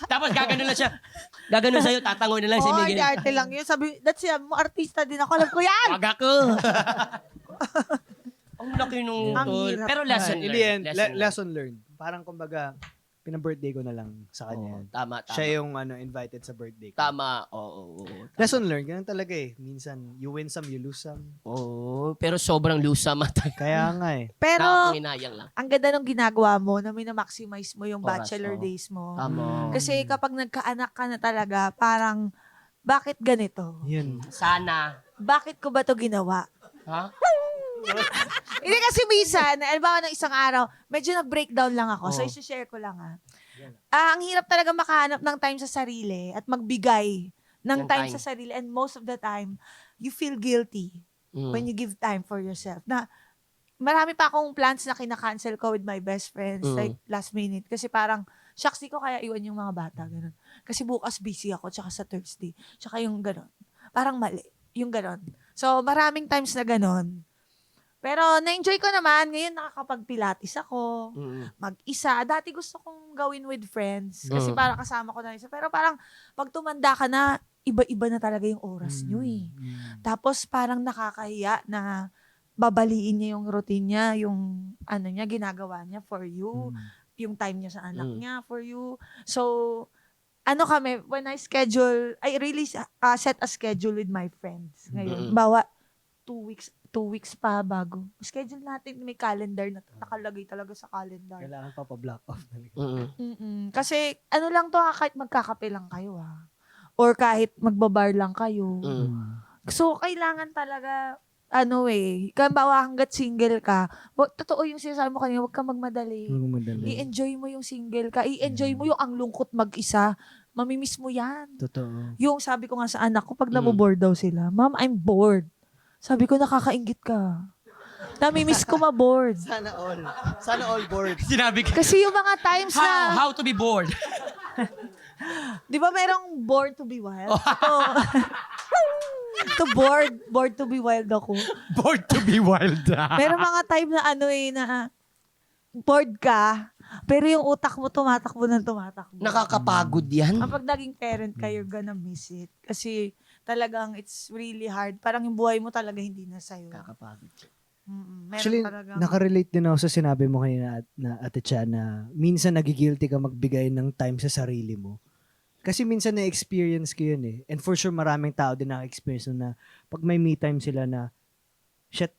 Tapos gaganon lang siya. Gaganon sa'yo, tatangoy na lang si Oo, Miguel. arte lang yun. Sabi, that's mo, artista din ako. Alam ko yan. Wag ako. Ang laki nung Ang tol. hirap Pero na. lesson In the end, learned. lesson learned. Parang kumbaga, pinabirthday ko na lang sa kanya. Oo, tama. Siya yung invited sa birthday ko. Tama. Oo. Lesson learned, ganun talaga eh. Minsan, you win some, you lose some. Oo. Pero sobrang lusa mata. Kaya nga eh. Pero, Nakapanginayang lang. ang ganda nung ginagawa mo na minamaximize mo yung Oras, bachelor oo. days mo. Tama. Kasi kapag nagkaanak ka na talaga, parang, bakit ganito? Yun. Sana. Bakit ko ba to ginawa? Ha? Hindi kasi minsan, alam ng isang araw, medyo nag-breakdown lang ako. So, Oo. isi-share ko lang ang hirap talaga makahanap ng time sa sarili at magbigay ng Ng time time. sa sarili. And most of the time, you feel guilty when you give time for yourself. Na, marami pa akong plans na kinakancel ko with my best friends, Mm. like last minute. Kasi parang, shucks, di ko kaya iwan yung mga bata. Ganun. Kasi bukas busy ako, tsaka sa Thursday. Tsaka yung ganun. Parang mali. Yung ganun. So, maraming times na ganun. Pero, na-enjoy ko naman. Ngayon, nakakapag-pilates ako. Mag-isa. Dati gusto kong gawin with friends. Kasi parang kasama ko na isa. Pero parang, pag tumanda ka na, iba-iba na talaga yung oras nyo eh. Tapos, parang nakakahiya na babaliin niya yung routine niya, yung ginagawa niya for you. Yung time niya sa anak niya for you. So, kami, when I really set a schedule with my friends. Ngayon, bawa, 2 weeks pa bago. Schedule natin, may calendar na nakalagay talaga sa calendar. Kailangan pa pa-block off talaga. Kasi, lang to kahit magkakape lang kayo or kahit magbabar lang kayo. So, kailangan talaga, kambawa hanggat single ka, totoo yung sinasabi mo kanina, huwag ka magmadali. I-enjoy mo yung single ka. I-enjoy mo yung ang lungkot mag-isa. Mamimiss mo yan. Totoo. Yung sabi ko nga sa anak ko, pag naboboard daw sila, Mom, I'm bored. Sabi ko, nakakaingit ka. Namimiss ko ma-bored. Sana all. Sana all board. Sinabi ko. Kasi yung mga times na, How to be bored. di ba merong bored to be wild? Bored to be wild ako. Bored to be wild. Merong mga time na na bored ka, pero yung utak mo tumatakbo ng tumatakbo. Nakakapagod yan. Kapag naging parent ka, you're gonna miss it. Kasi talagang it's really hard. Parang yung buhay mo talaga hindi na sa'yo. Nakakapagod. Meron Actually, talagang- nakarelate din ako sa sinabi mo kanina na Ate Cha na minsan nagigilty ka magbigay ng time sa sarili mo. Kasi minsan na-experience ko yun eh. And for sure maraming tao din na-experience na pag may me time sila na shit,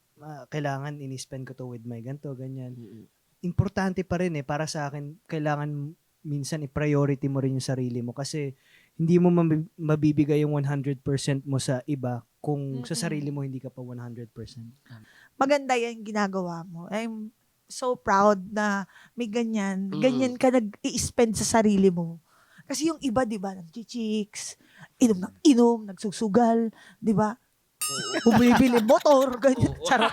kailangan ini-spend ko to with my ganto, ganyan. Importante pa rin eh. Para sa akin, kailangan minsan i-priority mo rin yung sarili mo kasi hindi mo mabibigay yung 100% mo sa iba kung sa sarili mo hindi ka pa 100%. Maganda yan ginagawa mo. I'm so proud na may ganyan. Ganyan ka nag-i-spend sa sarili mo. Kasi yung iba, di ba, nag-chicks, inom ng inom, nagsusugal, di ba? Bumibili motor, ganyan. Charot.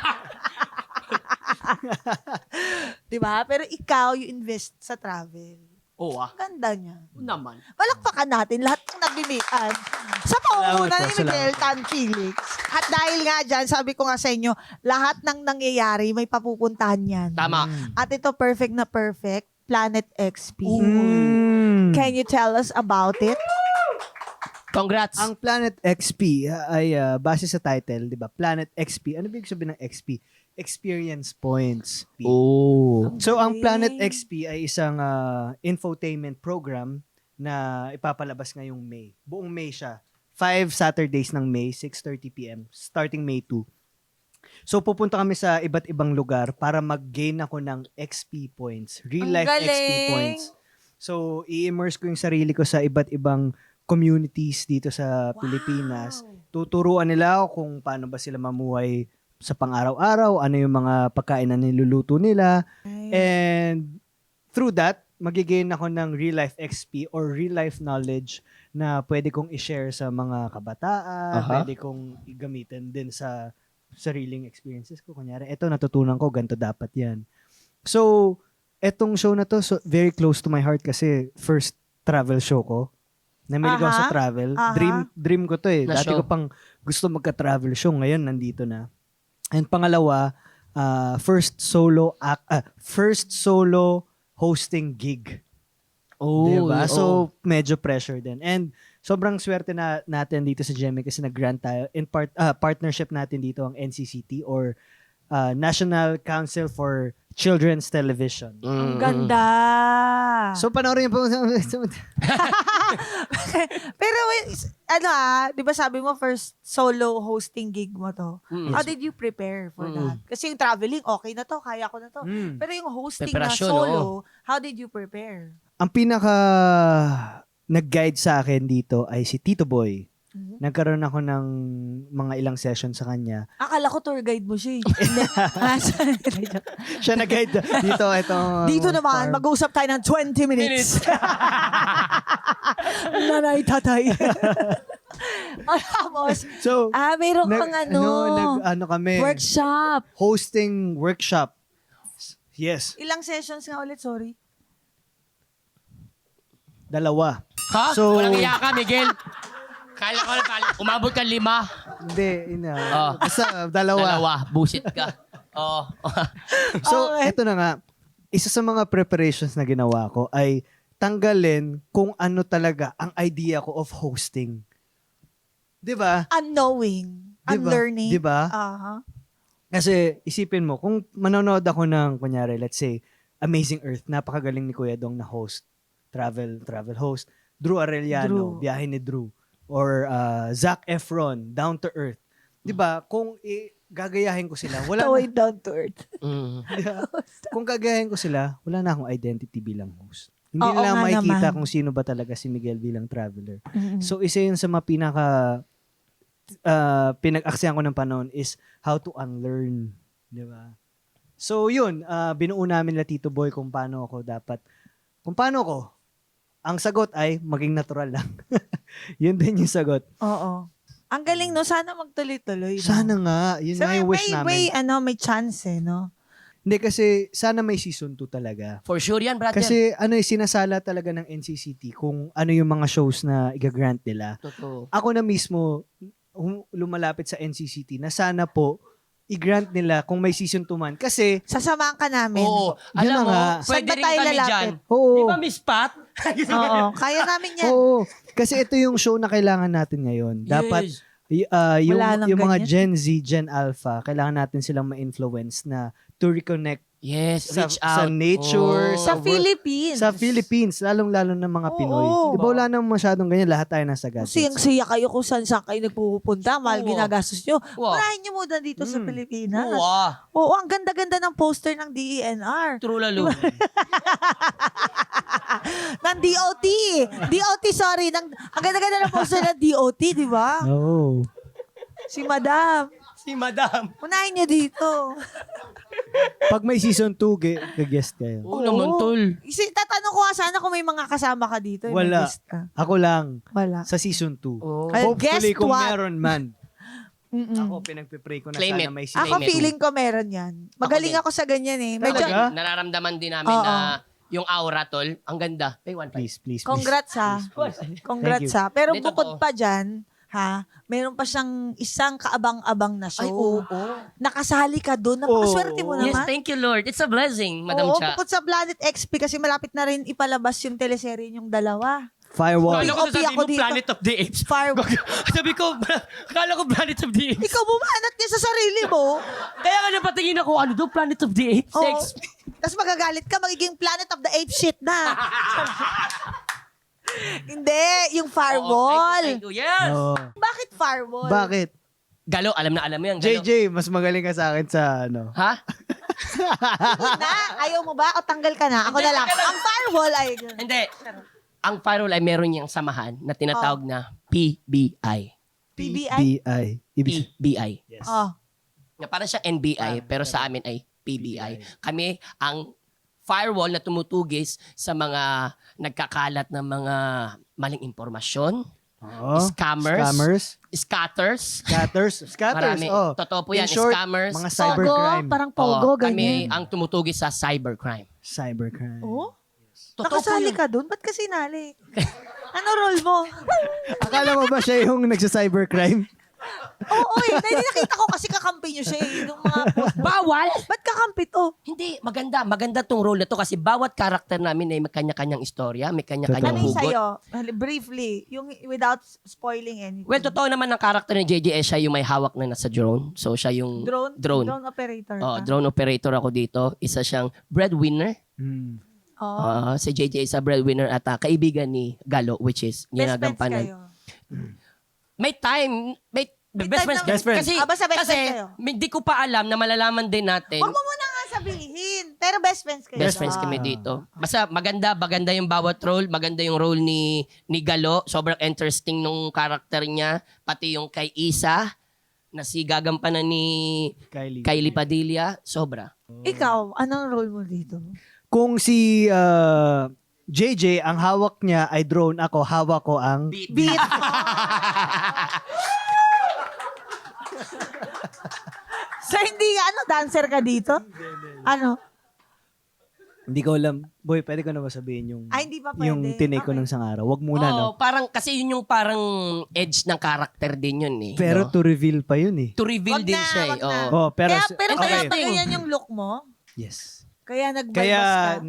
Di ba? Pero ikaw, you invest sa travel. Oo Ganda niya. naman. Palakpakan natin lahat ng nagbimikan sa pangunguna ni Salamat po, Miguel Tan Felix. At dahil nga dyan, sabi ko nga sa inyo, lahat ng nangyayari may papupuntahan yan. Tama. At ito perfect na perfect, Planet XP. Mm. Can you tell us about it? Congrats. Ang Planet XP ay base sa title, 'di ba? Planet XP. Ano ibig sabihin ng XP? Experience points. So ang Planet XP ay isang infotainment program na ipapalabas ngayong May. Buong May siya. 5 Saturdays ng May, 6:30 PM, starting May 2. So pupunta kami sa iba't ibang lugar para mag-gain ako ng XP points, real Ang life XP galing. points. So i-immerse ko yung sarili ko sa iba't ibang communities dito sa Pilipinas. Tuturuan nila ako kung paano ba sila mamuhay sa pang-araw-araw, ano yung mga pagkain na niluluto nila. And through that, magigain ako ng real life XP or real life knowledge na pwede kong i-share sa mga kabataan, pwede kong igamitin din sa sariling experiences ko. Kunyari, eto natutunan ko, ganito dapat yan. So, etong show na to, so, very close to my heart kasi first travel show ko. Namilig ako sa travel. Dream ko to eh. Na Dati show. ko pang gusto magka-travel show. Ngayon, nandito na. And pangalawa, first solo hosting gig. Oh, Diba? So, medyo pressure din. And sobrang swerte na natin dito sa GMA kasi nag-grant tayo. In partnership natin dito ang NCCT or National Council for Children's Television. Ang ganda. So, panoorin po. Pero, di ba sabi mo first solo hosting gig mo to? How did you prepare for that? Kasi yung traveling, okay na to, kaya ko na to. Pero yung hosting na Preparasyon, solo, how did you prepare? Ang pinaka nag-guide sa akin dito ay si Tito Boy. Nagkaroon ako ng mga ilang sessions sa kanya. Akala ko tour guide mo siya eh. Siya nag-guide dito. Dito naman, mag-uusap tayo ng 20 minutes. Nanay, tatay. Tapos, So, mayroon kang kami, workshop. hosting workshop. Yes, Ilang sessions nga ulit, sorry? 2. Ha? So- Walang iya ka, Miguel. Kala ko na, umabot ka 5. Hindi, Oh. basta 2. 2. Busit ka. Oo. So, Okay. eto na nga. Isa sa mga preparations na ginawa ko ay tanggalin kung ano talaga ang idea ko of hosting. 'Di ba? Unknowing. Diba? Unlearning. Diba? Aha. Kasi isipin mo, kung manonood ako ng, kunyari, let's say, Amazing Earth, napakagaling ni Kuya Dong na host, travel host, Drew Arellano, Drew. Biyahe ni Drew, or Zac Efron, Down to Earth. 'Di ba? Kung gagayahin ko sila, wala Taway na, down to earth. kung gagayahin ko sila, wala na akong identity bilang host. Hindi Oo nila nga makikita naman. kung sino ba talaga si Miguel bilang traveler. Mm-mm. So, isa yun sa mga pinag-aksyan ko ng panahon is how to unlearn. Di ba? So, yun. Binuo namin na Tito Boy kung paano ko. Ang sagot ay maging natural lang. Yun din yung sagot. Oo. Ang galing, no? Sana magtuloy-tuloy. No? Sana nga. Yun So, nga yung wish namin. may chance eh, no? Hindi kasi sana may season 2 talaga. For sure yan, brother. Kasi sinasala talaga ng NCCT kung ano yung mga shows na i-grant nila. Totoo. Ako na mismo lumalapit sa NCCT na sana po i-grant nila kung may season 2 man. Kasi, Sasamahan ka namin. Oo. Yun Alam na mo, nga. pwede Saan ba rin tayo kami lalapit? dyan. oo. Di ba, Miss Pat? Oo. Kaya namin yan. Oo. Kasi ito yung show na kailangan natin ngayon. Dapat, Yes. Wala nang yung mga ganyan. Gen Z, Gen Alpha, kailangan natin silang ma-influence na to reconnect Yes, sa, reach sa out. nature, Oh. Sa Philippines. Sa Philippines, lalong-lalo ng mga Oo. Pinoy. Di ba wala nang masyadong ganyan, lahat tayo nasa gadgets. Kasi ang siya kayo kung saan kayo nagpupunta, mahal Oo. ginagastos nyo. Wow. Unahin nyo muna dito sa Pilipinas. Wow. Oo, ang ganda-ganda ng poster ng DENR. True lalo. Ng DOT. DOT, sorry. Ang ganda-ganda ng poster ng DOT, di ba? Oo. Si Madam. Si Madam. Unahin nyo dito. Pag may season 2, guest kayo. Oo naman, tol. Tatanong ko nga sana kung may mga kasama ka dito. May Wala. guest ka. Ako lang, Wala. sa season 2. Oh. Ay, Hopefully, guess kung what? meron man. Mm-mm. Ako, pinagpipray ko na Claim sana it. may season Ako Claim it. feeling ko meron yan. Magaling Ako ako sa ganyan eh. Medyo, Talaga? Nararamdaman din namin Oo. na yung aura, tol, ang ganda. Pay 1.5. Please. congrats ha. Congrats Thank ha. Pero Hindi, bukod totoo. pa dyan, meron pa siyang isang kaabang-abang na show. Ay, oo. Nakasali ka doon. Napakaswerte mo Yes, naman. thank you, Lord. It's a blessing, Madam Oo, Cha. bukod sa Planet XP kasi malapit na rin ipalabas yung teleserye yung dalawa. Firewall. Kala ko OP sasabihin ako mo dito. Planet of the Apes. Fire. Sabi ko, kala ko Planet of the Apes. Ikaw bumanat niya sa sarili mo. Kaya nga napatingin ako, ano daw, Planet of the Apes? Oo. Sex. Tapos magagalit ka, magiging Planet of the Ape shit na. Hindi, yung Oo, firewall. thank you, yes. Oo. Bakit firewall? Bakit? Galo, alam na alam mo yan. Galo. JJ, mas magaling ka sa akin sa ano. Ha? Na, ayaw mo ba? O tanggal ka na? Ako na lang. Ang firewall ay... Hindi. Ang firewall ay meron niyang samahan na tinatawag na PBI. PBI? PBI. PBI. Yes. Oh. Na parang siya NBI, pero sa amin ay PBI. Kami ang firewall na tumutugis sa mga nagkakalat ng mga maling impormasyon, Oo. scatters, Scatters. marami. Oh. Totoo po yan, In short, scammers. mga Pogo, cybercrime. parang Oo, pogo, kami ganyan. ang tumutugis sa cybercrime. Cybercrime. Oh? Totoo po Nakasali yun. ka dun? Ba't ka sinali? Ano role mo? Akala mo ba siya yung nagsa-cybercrime? Oo, nakita ko kasi kakampi niyo siya eh. Nung mga post. Bawal! Ba't kakampi to? Hindi, maganda. Maganda tong role na to kasi bawat karakter namin ay may kanya-kanyang istorya, may kanya-kanyang Ano yung hugot. sa'yo? Briefly, yung without spoiling anything. Well, totoo naman ang karakter ni JJ, siya yung may hawak na nasa drone. So, siya yung Drone drone. operator Oh, ka. drone operator ako dito. Isa siyang breadwinner. Hmm. Oh. Si JJ is a breadwinner at kaibigan ni Galo, which is Best friends ginagampanan. kayo. May time, best time friends. na- Best friends. Kasi, basta best kasi friends kayo. hindi ko pa alam na malalaman din natin. Huwag mo muna nga sabihin. Pero best friends kayo. Best friends kami dito. Basta maganda yung bawat role. Maganda yung role ni Galo. Sobrang interesting nung karakter niya. Pati yung kay Isa, na si gagampanan ni Kylie Padilla. Sobra. Ikaw, anong role mo dito? Kung si JJ, ang hawak niya ay drone, ako, hawak ko ang... Beat. So, hindi ka, dancer ka dito? Ano? Hindi ko alam. Boy, pwede ko na ba sabihin yung... Hindi pa pwede. Yung tinake ko Okay. ng isang araw. Wag muna, no? Parang, kasi yun yung parang edge ng karakter din yun eh. Pero no? to reveal pa yun eh. To reveal Wag din na, siya eh. wag na. Oo. Oh, pero... Pero kaya okay. pa ganyan yung look mo? Yes. Kaya nagbalbas Kaya ka?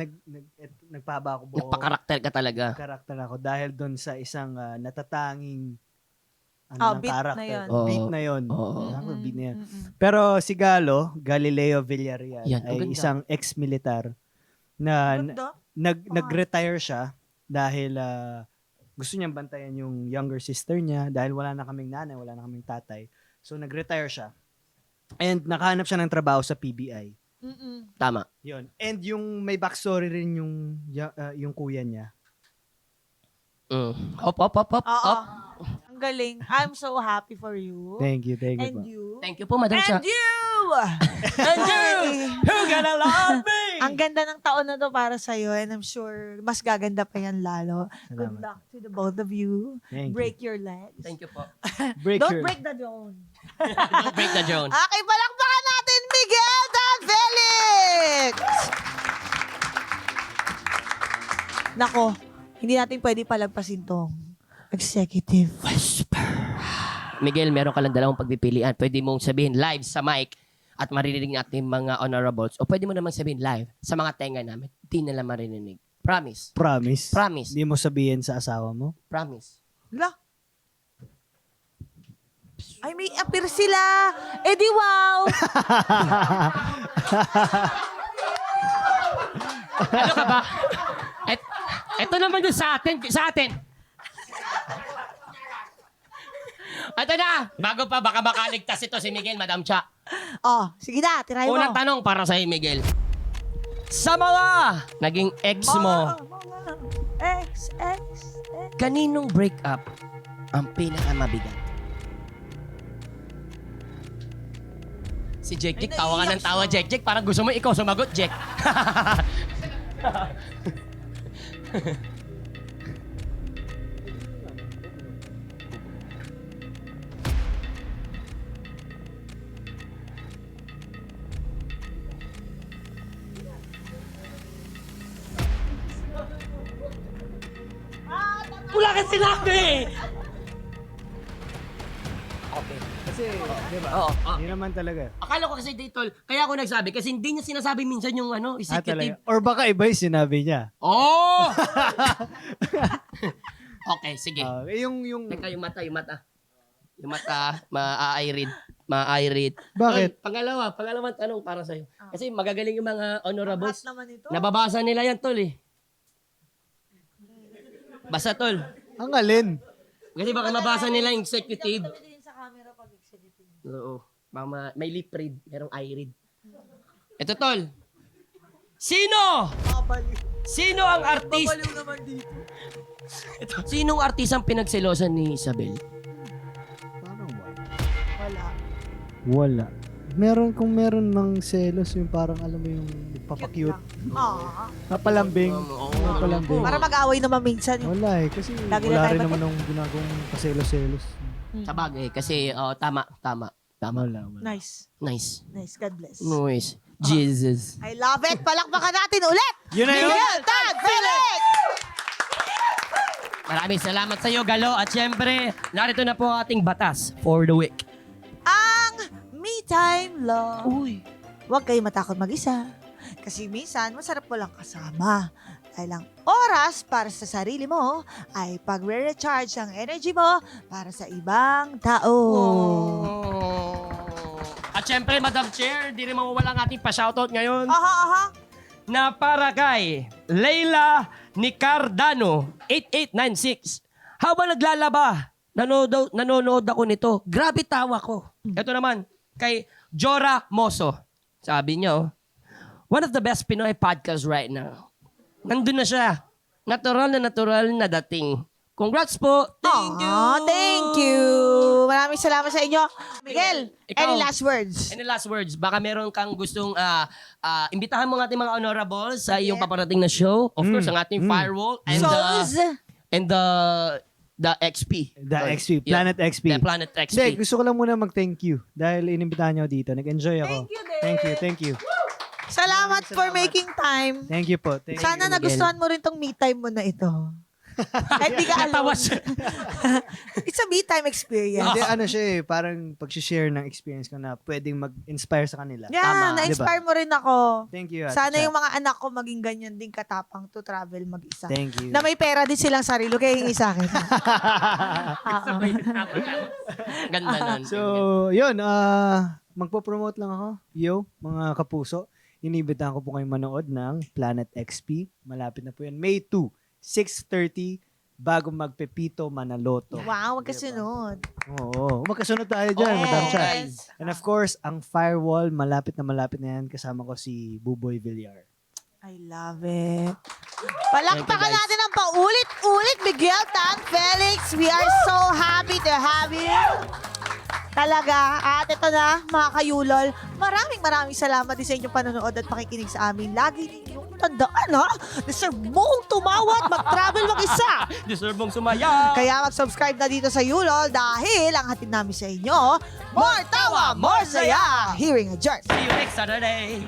nagpaba ako buo. Nagpa-karakter ka talaga. Karakter ako dahil doon sa isang natatanging ng Beat karakter. na yun. Oo. Beat na yun. Oo. Beat na yun. Pero si Galileo Villarreal Yan, ang ay ganda. isang ex-militar na Ganda. nag-retire siya dahil gusto niyang bantayan yung younger sister niya dahil wala na kaming nanay, wala na kaming tatay. So nag-retire siya. And nakahanap siya ng trabaho sa PBI. Tama. Yun. And yung may backstory rin yung kuya niya. Hop. Oo. Ang galing. I'm so happy for you. Thank you po. And you. Thank you po, Madam Cha. And you! And you! Who gonna love me? Ang ganda ng taon na to para sa'yo and I'm sure mas gaganda pa yan lalo. Good Salamat. luck to the both of you. Thank you. Break your legs. Thank you po. Don't break the drone. Don't break the drone. Okay, palakpakan natin Miguel Dan Felix! Nako, hindi natin pwede palagpasin tong executive whisper. Miguel, meron ka lang dalawang pagpipilian. Pwede mong sabihin live sa mic at maririnig natin mga honorables. O pwede mo namang sabihin live sa mga tenga namin. Di nila maririnig. Promise. Promise. Promise. Hindi mo sabihin sa asawa mo? Promise. La. Ay, may appear sila. Eh di wow. Ano ka ba? Ito naman yung sa atin. Sa atin. Ito na. Bago pa, baka makaligtas ito si Miguel, Madam Cha. Oh, sige na, try mo. Unang tanong para sa Miguel. Sa mga naging ex mo, X. kaninong breakup ang pinakamabigat? Si Jek, tawa ka ng tawa, Jek. Parang gusto mo ikaw sumagot, Jek. Wala kang sinabi! Okay. Kasi, di ba? Oo. Hindi naman talaga. Akala ko kasi dito, kaya ako nagsabi kasi hindi niya sinasabi minsan yung executive. Or baka iba yung sinabi niya. Oh! Okay, sige. Yung... Teka, yung mata. Yung mata, ma-I-read. Bakit? Tol, pangalawang tanong para sa'yo. Kasi magagaling yung mga honorables. Hot naman ito. Nababasa nila yan, Tol eh. Basta, Tol. Ang alin? Kasi baka mabasa nila yung executive. Sa camera pa. Oo. May lip read. Merong eye read. Ito, tol. Sino? Sino ang artist? naman dito. Sinong artistang pinagselosan ni Isabel? Parang wala. Wala. Wala. Kung meron ng selos, yung parang alam mo yung papakute. Ah. Napalambing. Oo. Napalambing. Para mag-away naman minsan. Wala eh. Kasi Lagi na wala tayo rin naman ng ginagawang paselos-selos. Sa bagay, kasi tama. Wala. Nice. Nice. Nice. God bless. Nice. Jesus. I love it. Palakpakan natin ulit. Yun na yun. Miguel Tan Felix! Maraming salamat sa iyo, Galo. At syempre, narito na po ang ating batas for the week. Ang Me Time Love. Uy. Huwag kayo matakot mag-isa. Kasi minsan, masarap mo lang kasama. Dahil ang oras para sa sarili mo ay pagre-recharge ang energy mo para sa ibang tao. At syempre, Madam Chair, di rin mawawala ang ating pa-shoutout ngayon Aha. na para kay Leila Nicardano, 8896. Habang naglalaba, nanonood ako nito. Grabe tawa ko. Ito naman, kay Jora Moso. Sabi niya, one of the best Pinoy podcasts right now. Nandun na siya. Natural na dating. Congrats po. Thank you. Thank you. Maraming salamat sa inyo. Miguel, Ikaw. any last words? Any last words? Baka meron kang gustong imbitahan mo ng ating mga honorables sa iyong paparating na show. Of course, ang ating firewall and the XP. The Sorry. XP. Planet XP. The Planet XP. Hindi, gusto ko lang muna mag-thank you dahil inimbitahan niyo dito. Nag-enjoy ako. Thank you din. Thank you. Salamat for making time. Thank you po. Thank Sana you. nagustuhan mo rin tong me time mo na ito. Kahit di ka Natawa alone. siya. It's a me time experience. Hindi, ano siya eh, parang pag-share ng experience ko na pwedeng mag-inspire sa kanila. Yeah, Tama. na-inspire mo rin ako. Thank you. Ate Sana Cha. yung mga anak ko maging ganyan din katapang to travel mag-isa. Thank you. Na may pera din silang sarili, kaya hingi sa akin. Oo. Ganda nun. So, yun. Magpo-promote lang ako. Yo, mga kapuso. Inibitahan ko po kayong manood ng Planet XP. Malapit na po yan. May 2, 6:30 bago magpepito Manaloto. Wow, magkasunod. Oo. Magkasunod tayo dyan, Madam Cha. guys. And of course, ang Firewall, malapit na yan. Kasama ko si Buboy Villar. I love it. Palakpakan Thank you, guys. natin ang paulit-ulit, Miguel Tan Felix. We are so happy to have you. Talaga. At ito na, mga kayulol, maraming salamat din sa inyong panonood at pakikinig sa amin. Lagi ninyong tandaan, ha? Deserve mong tumawat, mag-travel mag-isa. Deserve mong sumayaw. Kaya mag-subscribe na dito sa Yulol dahil ang hatid namin sa inyo, more tawa, more saya, hearing a jerk. See you next Saturday.